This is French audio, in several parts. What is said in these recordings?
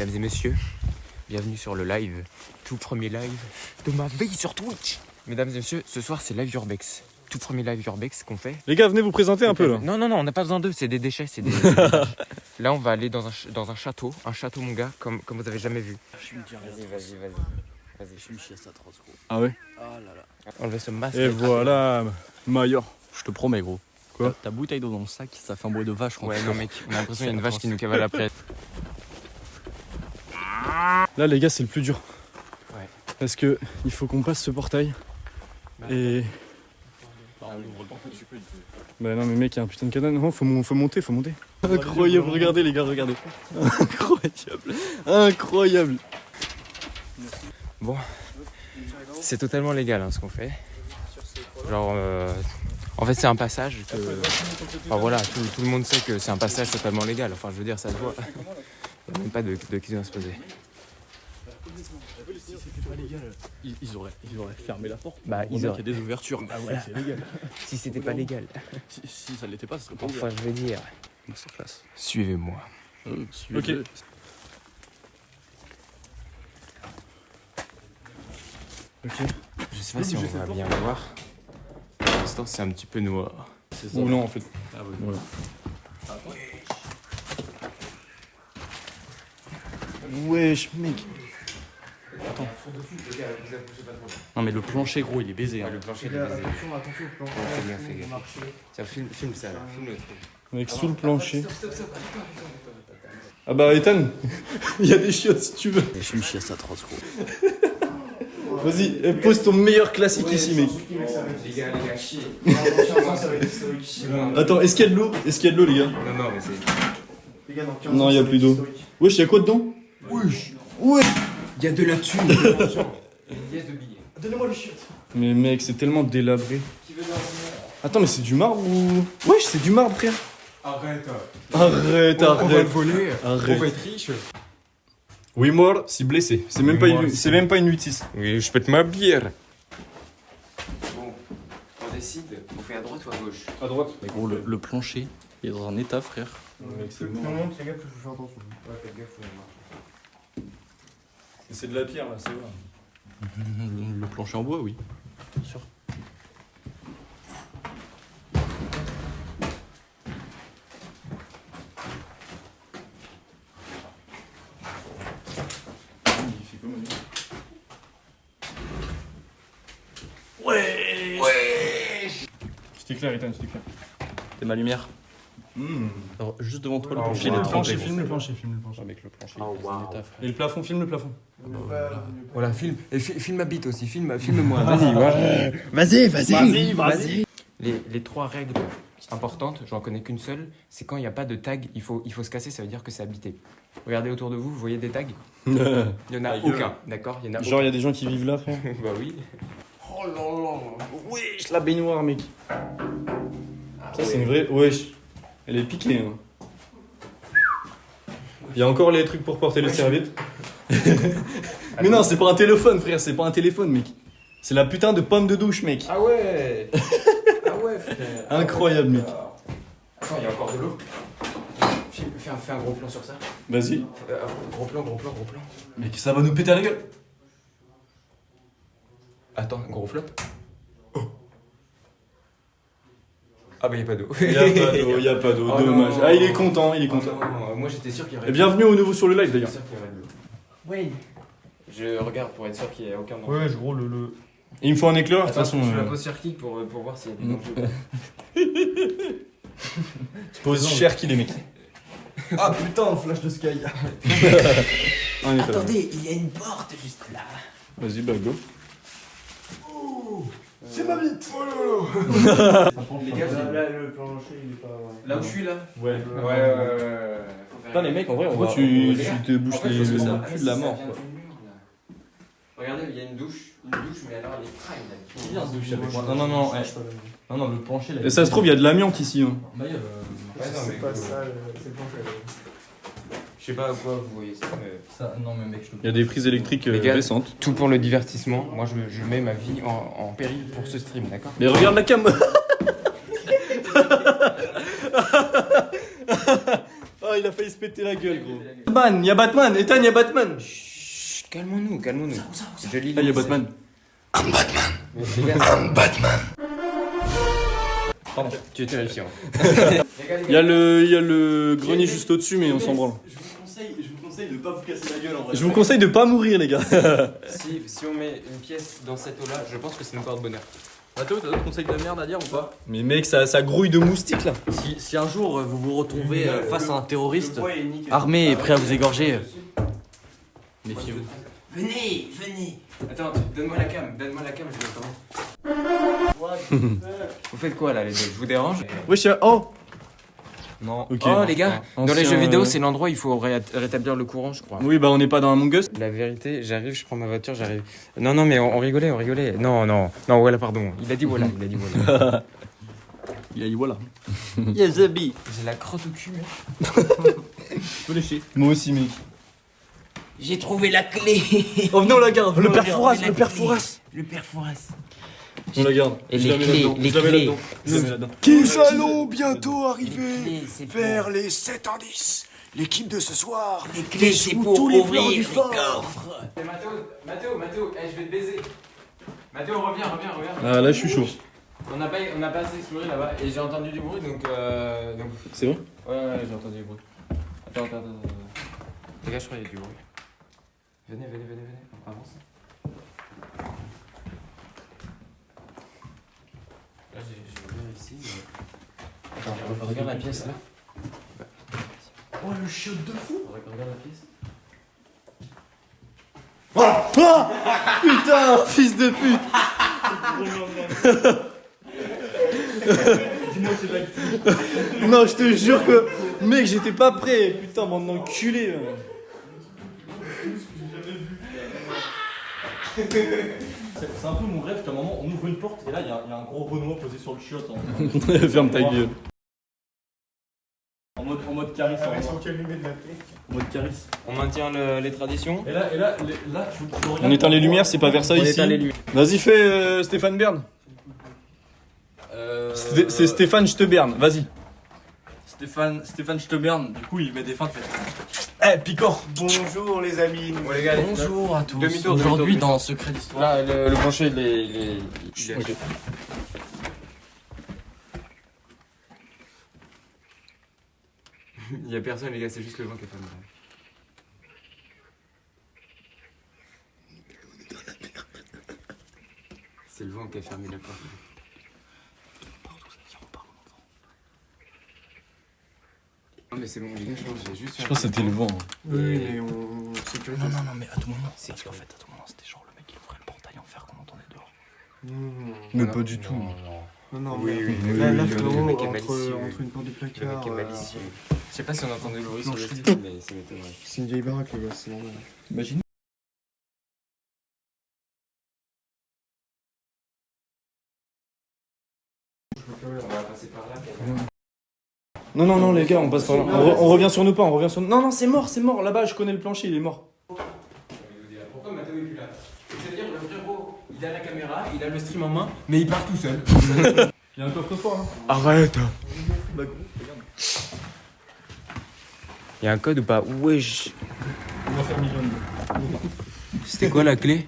Mesdames et messieurs, bienvenue sur le live, tout premier live de ma vie sur Twitch. Mesdames et messieurs, ce soir c'est live Urbex, tout premier live Urbex qu'on fait. Les gars, venez vous présenter un peu là. Non, on n'a pas besoin d'eux, c'est des déchets, c'est des... Là on va aller dans un château mon gars, comme vous avez jamais vu. Vas-y. Je me chie à ça trop gros. Ah ouais. Ah là là. Enlevez ce masque. Et voilà, Maillot. Je te promets gros. Quoi? Ta bouteille d'eau dans le sac, ça fait un bruit de vache. Ouais non mec, on a l'impression qu'il y a une vache qui nous cavale après. Là les gars, c'est le plus dur. Ouais. Parce que il faut qu'on passe ce portail. Et... Bah non mais mec, il y a un putain de cadenas. Non, faut monter. Incroyable, regardez les gars, regardez. Incroyable. Bon, c'est totalement légal hein, ce qu'on fait. Genre, en fait c'est un passage que... Enfin voilà, tout le monde sait que c'est un passage totalement légal. Enfin je veux dire, ça se voit. Il n'y a même pas de question à se poser. Ils auraient fermé la porte. Bah Il y a des ouvertures. Bah voilà. C'est légal. Si c'était pas légal. Si ça l'était pas, ça serait pas Enfin je veux dire. C'est classe. Suivez-moi. Ok. Je sais pas si on va bien le voir. Pour l'instant c'est un petit peu noir. Ou non en fait. Ah oui. Voilà. Wesh mec. Non mais le plancher gros, il est baisé. Hein. Le plancher est baisé. Fais gaffe. Tiens, filme ça là. Filme le truc. Mec, sous le plancher. Ah bah Ethan, il y a des chiottes si tu veux. Je me chie à ça trop gros. Vas-y, pose ton meilleur classique ici mec. Les gars, chier. Attends, est-ce qu'il y a de l'eau? Les gars? Non, mais c'est... Non, il y a plus d'eau. Wesh, il y a quoi dedans? Wesh. Il y a de la thune. Une pièce de billets. Donnez-moi le chiotte. Mais mec, c'est tellement délabré. Attends, mais c'est du marbre ou... Wesh, c'est du marbre frère. Arrête. Arrête. On va te voler. Arrête. On va être riche. Oui, mort, si blessé. C'est même, Oui, pas mort, une... si- c'est même pas une 8-6. Oui, je pète ma bière. Bon, on décide. On fait à droite ou à gauche? À droite. Mais gros, le plancher, il est dans un état frère. Mec, c'est bon. fais gaffe, Ouais, faites gaffe, C'est de la pierre là, c'est vrai. Le plancher en bois, oui. Bien sûr. Je t'éclaire, Ethan, je t'éclaire. T'es ma lumière. Alors, juste devant toi, le Oh, plancher, il est wow. trempé. filme le plancher. Ah, mec, le plancher, Oh, il est dans un wow. état frère. Et le plafond, filme le plafond. Voilà, filme. Et filme ma bite aussi. Filme-moi. Vas-y, Vas-y. Les trois règles importantes, j'en connais qu'une seule, c'est quand il n'y a pas de tag, il faut se casser, ça veut dire que c'est habité. Regardez autour de vous, vous voyez des tags? Il n'y en a aucun, d'accord? Il y en a Genre, il y a des gens qui vivent là, frère. aucun. Bah oui. Oh là là. Wesh, la baignoire, mec. Ça, c'est une vraie. Wesh. Elle est piquée, hein. Il y a encore les trucs pour porter les serviettes. Mais non, c'est pas un téléphone, frère. C'est pas un téléphone, mec. C'est la putain de pomme de douche, mec. Ah ouais. Ah ouais, frère. Incroyable, mec. Attends, il y a encore de l'eau. Fais un gros plan sur ça. Vas-y. Gros plan. Mec, ça va nous péter à la gueule. Attends, gros flop. Ah bah il n'y a pas d'eau. Y a pas d'eau, Oh dommage. non. Ah, il est content. Non, moi j'étais sûr qu'il y aurait. Et bienvenue au nouveau sur le live, d'ailleurs. J'étais sûr qu'il y aurait de l'eau. Oui. Je regarde pour être sûr qu'il n'y ait aucun danger. Ouais, gros, le. Et il me faut un éclaireur, de toute Attends, façon. je la pose sur clic pour voir s'il y a des dangers. Pose cher qu'il est, mec. Ah putain, flash de Sky. On est pas là. Attendez, il y a une porte juste là. Vas-y, bah go. C'est ma bite. Les gars, Là, le plancher, il est pas. là où je suis là. Ouais. Ouais. Putain, les mecs, en vrai, on Pourquoi va. tu les gars, te bouches En fait, les parce que ça- le cul de la mort, ça quoi. vient du mur, là. Regardez, il y a une douche, mais alors elle est prime là. Viens se doucher avec moi. Non, non, le plancher là. Et ça se trouve, il y a de l'amiante ici. Hein. Bah, il y a Ouais, non, C'est mais pas ça, c'est le plancher. je sais pas à quoi vous voyez ça, mais... ça. Non, mais mec, je te. Il y a des prises électriques Les gars, récentes. Tout pour le divertissement. Moi, je mets ma vie en péril pour ce stream, d'accord? Mais regarde la cam. Oh, il a failli se péter la gueule, gros. Batman, y'a Batman, Ethan, y'a Batman. Chut, calmons-nous, calmons-nous. Je lis Ah, les y'a messages. Batman. Les gars, Pardon. tu es terrifiant. Y'a le grenier juste au-dessus, mais on s'en branle. Je vous conseille de pas vous casser la gueule en vrai. Je vous conseille de pas mourir, les gars. Si on met une pièce dans cette eau-là, je pense que c'est une porte bonheur. Mathéo, t'as d'autres conseils de merde à dire ou pas? Mais mec, ça grouille de moustiques là. Si un jour vous vous retrouvez face à un terroriste armé et prêt à vous égorger, méfiez-vous. Venez. Attends, donne-moi la cam, je vais attendre. Vous faites quoi là les deux? Je vous dérange? Wesh, oh. Non. Ok. Oh les gars, dans les Ancien, jeux vidéo c'est l'endroit où il faut rétablir le courant je crois. Oui, bah on n'est pas dans Among Us. La vérité, j'arrive, je prends ma voiture, j'arrive. Non mais on rigolait. Non, voilà pardon. Il a dit voilà. Il a dit voilà. Yes, Zabi. J'ai la crotte au cul mec. Je peux lécher. Moi aussi, mec. J'ai trouvé la clé. Oh, venez, on la garde. Le père Fouras, Fouras. Le père Fouras. On la garde. Et Je les la mets clés, là-dedans. les Je la mets clés. là-dedans. Je la mets là-dedans. Qui allons bientôt Les arriver clés, c'est pour- vers les 7 indices. L'équipe de ce soir. Les clés, c'est déjoue pour tous les ouvrir plans du les fort. coffres. Mathéo, je vais te baiser. Mathéo, reviens. Ah, là, je suis chaud. On n'a pas assez exploré là-bas et j'ai entendu du bruit donc. C'est bon? Ouais, j'ai entendu du bruit. Attends. Les gars, je crois qu'il y a du bruit. Venez, on avance. Là, j'ai ouvert ici. Mais... Attends, regarde la pièce là. Oh, le chiotte de fou. Regarde la pièce. Putain, fils de pute. Dis-moi que c'est de la Non, je te jure que. Mec, j'étais pas prêt. Putain, bande d'enculé. C'est un peu mon rêve qu'à un moment on ouvre une porte et là il y a un gros Renoir posé sur le chiotte. Ferme ta gueule. En mode charisme. Avec son calumet de la clé. En mode charisme. On maintient les traditions. Et là, tu regardes. On éteint les lumières, c'est pas Versailles ici. Vas-y, fais Stéphane Bern. C'est Stéphane Stebern, vas-y. Stéphane Stebern, du coup il met des feintes. Eh, Picor. Bonjour les amis. Bon les gars, Bonjour à tous. Demi-tour, Aujourd'hui demi-tour. dans Secret d'Histoire. Là, le plancher, il est... Ok. Il y a personne les gars, c'est juste le vent qui est fermé. C'est le vent qui a fermé la porte. Non mais c'est bon les gars, je pense que j'ai juste... Je pense que c'était le vent. Oui, mais on sécurise. Non, mais à tout moment. Parce qu'en fait, à tout moment, c'était genre le mec qui ouvrait le portail en fer qu'on entendait dehors. Mais pas du tout. Non, Oui, mais oui, là, le frérot, mec est entre malicieux. une porte du Le mec placard. est malicieux. Je sais pas si on entendait le bruit sur le plancher. style, mais ça m'étonnerait. C'est une vieille baraque, les gars, c'est normal. Imagine. On va passer par là. Non, les gars, on passe par là. On revient sur nos pas, on revient sur nos... Non, c'est mort. Là-bas, je connais le plancher, il est mort. Pourquoi Mathéo est plus là? C'est-à-dire le frérot, il a la caméra, il a le stream en main, mais il part tout seul. Il y a un coffre-fort, hein. Arrête. Bah, gros, regarde. Il y a un code ou pas? Wesh. On va faire million. C'était quoi la clé?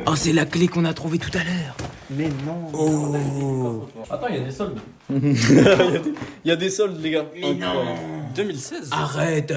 Oh, c'est la clé qu'on a trouvée tout à l'heure. Mais non. Oh. Attends, il y a des soldes. Il y a des soldes, les gars. Mais non. 2016. Arrête.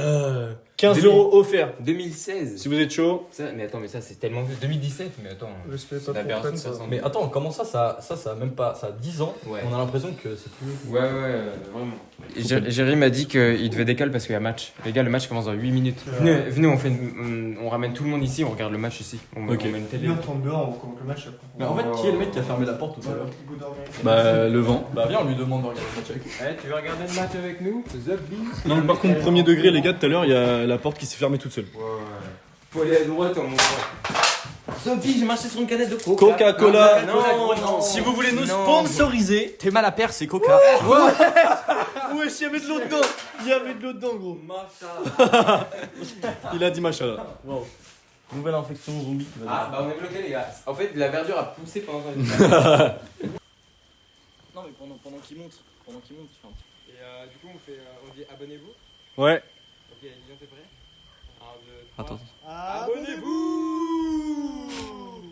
15 € offerts. 2016. Si vous êtes chaud. Ça, mais attends, mais ça c'est tellement vieux. 2017, mais attends. Respect C'est pas trop l'aberration, près, ça ça. sent. Mais attends, comment ça a même pas. Ça a 10 ans. Ouais. On a l'impression que c'est plus. Ouais, vraiment. Jérémy m'a dit qu'il devait décaler parce qu'il y a match. Les gars, le match commence dans 8 minutes. Venez, on ramène tout le monde ici, on regarde le match ici. On met une télé. Viens, tombe dehors, on commence le match après. Mais en fait, qui est le mec qui a fermé la porte tout à l'heure? Go dormir. Bah, le vent. Bah, viens, on lui demande de regarder le match avec nous. Eh, tu veux regarder le match avec nous? Non, par contre, premier degré, les gars, tout à l'heure, il y a la porte qui s'est fermée toute seule. Ouais. Faut aller à droite, mon frère. Sophie, j'ai marché sur une canette de coca. Coca-Cola. Non. Si vous voulez nous Non. sponsoriser. T'es mal à perdre, c'est Coca. Ouais, il y avait de l'eau dedans. Il y avait de l'eau dedans, gros. Il a dit machallah. Wow. Nouvelle infection zombie qui va Ah, bah on est bloqué, les gars. En fait, la verdure a poussé pendant qu'on était Non, mais pendant qu'il monte, tu fais un petit. Et du coup, on dit abonnez-vous. Ouais. Attends. Abonnez-vous.